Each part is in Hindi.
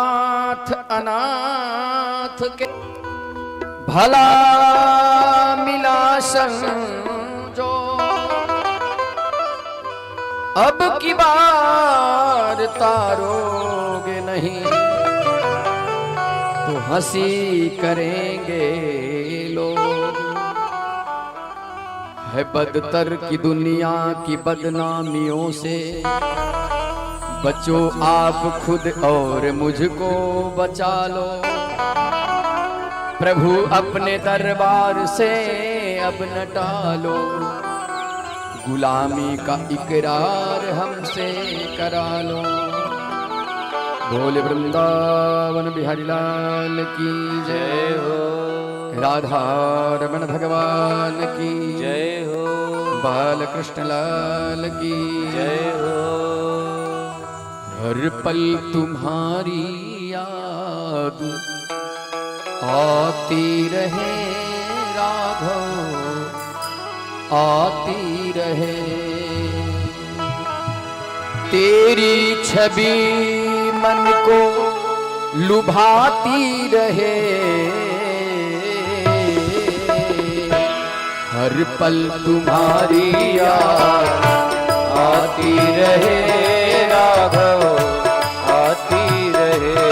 नाथ अनाथ के भला मिला संजो, अब की बार तारोगे नहीं तो हंसी करेंगे लोग। है बदतर की दुनिया की बदनामियों से, बचो आप खुद और मुझको बचा लो। प्रभु अपने दरबार से अब न टालो, गुलामी का इकरार हमसे करा लो। बोले वृंदावन बिहारी लाल की जय हो, राधा रमण भगवान की जय हो, बाल कृष्ण लाल की जय हो। हर पल तुम्हारी याद आती रहे राघव, आती रहे। तेरी छवि मन को लुभाती रहे, हर पल तुम्हारी याद आती रहे राघव, आती रहे।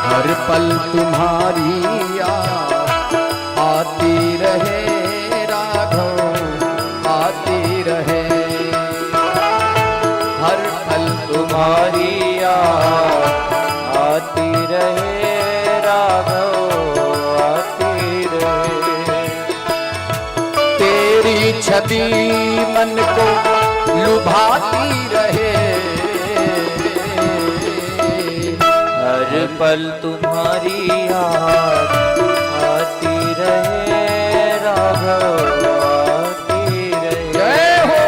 हर पल तुम्हारी याद आती रहे राघव, आती रहे। हर पल तुम्हारी याद आती रहे राघव, आती रहे। तेरी छवि मन को लुभाती रहे, हर पल तुम्हारी याद आती रहे राघव, आती रहे। जय हो।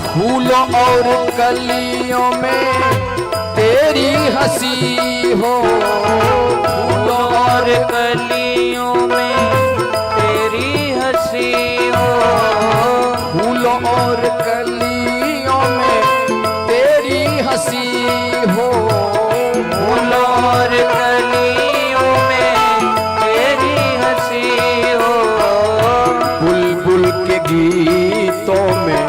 फूलों और कलियों में तेरी हंसी हो, फूलों और कलियों में तेरी हंसी हो। फूलों और कलियों में तेरी हंसी हो, फूलों और कलियों में तेरी हंसी हो। बुलबुल के गीतों में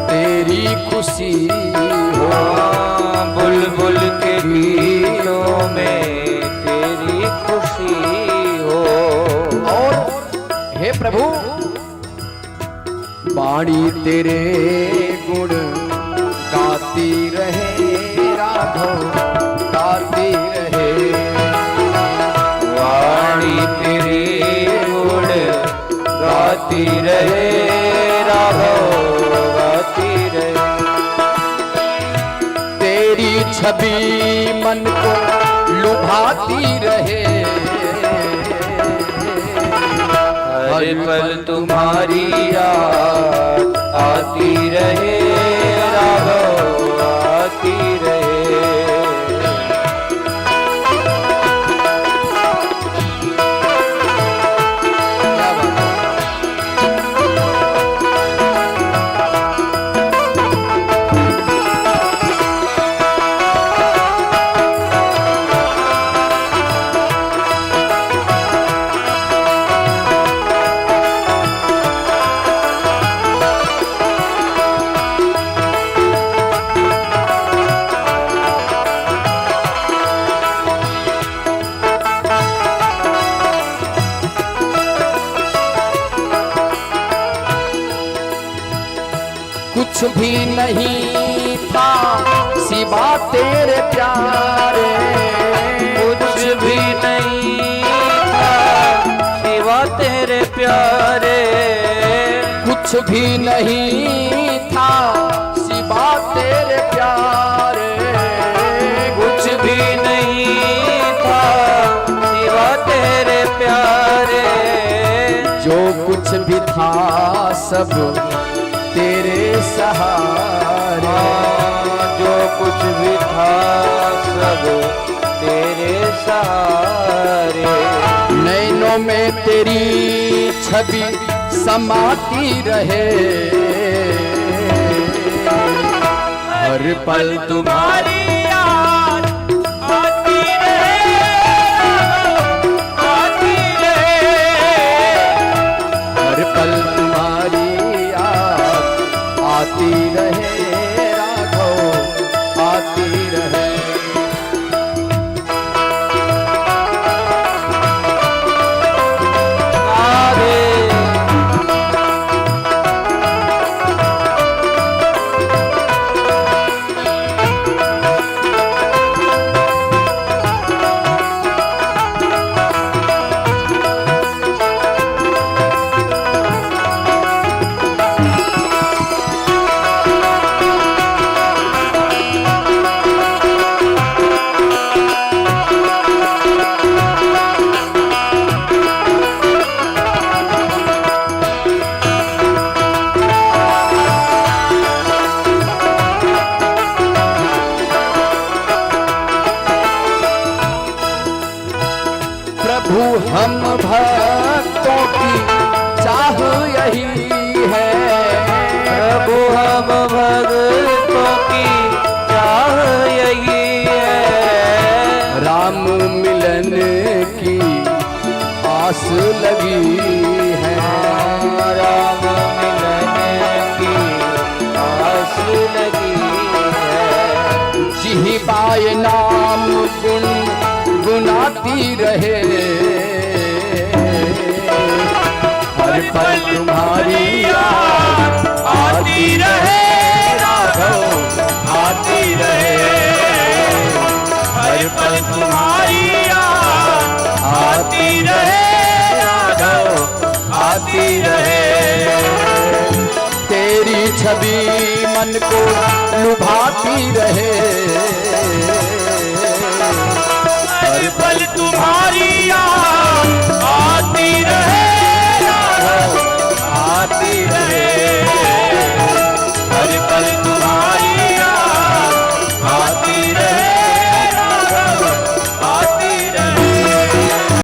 तेरी खुशी हो, बुलबुल के गीतों में तेरी खुशी हो। और हे प्रभु वाणी तेरे गुण गाती रहे राघव, गाती रहे। वाणी तेरे गुण गाती रहे राघव, गाती रहे। तेरी छवि मन को लुभाती रहे, हर पल तुम्हारी याद आती रहे राघव, आती रहे। कुछ भी नहीं था सिवा तेरे प्यारे, कुछ भी नहीं था प्यारे। कुछ भी नहीं था सिवा तेरे प्यारे, कुछ भी नहीं था सिवा तेरे प्यारे। जो कुछ भी था सब तेरे सहारे, जो कुछ भी था सब तेरे सहारे। नैनों में तेरी छवि समाती रहे, हर पल तुम्हारी याद आती रहे, आती रहे। हर पल तुम्हारी याद आती रहे राघव, आती रहे। प्रभु हम भक्तों की चाह यही है, प्रभु हम भक्तों की चाह यही है। राम मिलन की आस लगी है, राम मिलन की आस लगी है। जी पाए नाम गुन गुनाती रहे, हर पल तुम्हारी याद आती रहे राघव, आती रहे। हर पल तुम्हारी याद आती रहे राघव, आती रहे। तेरी छवि मन को लुभाती रहे, हर पल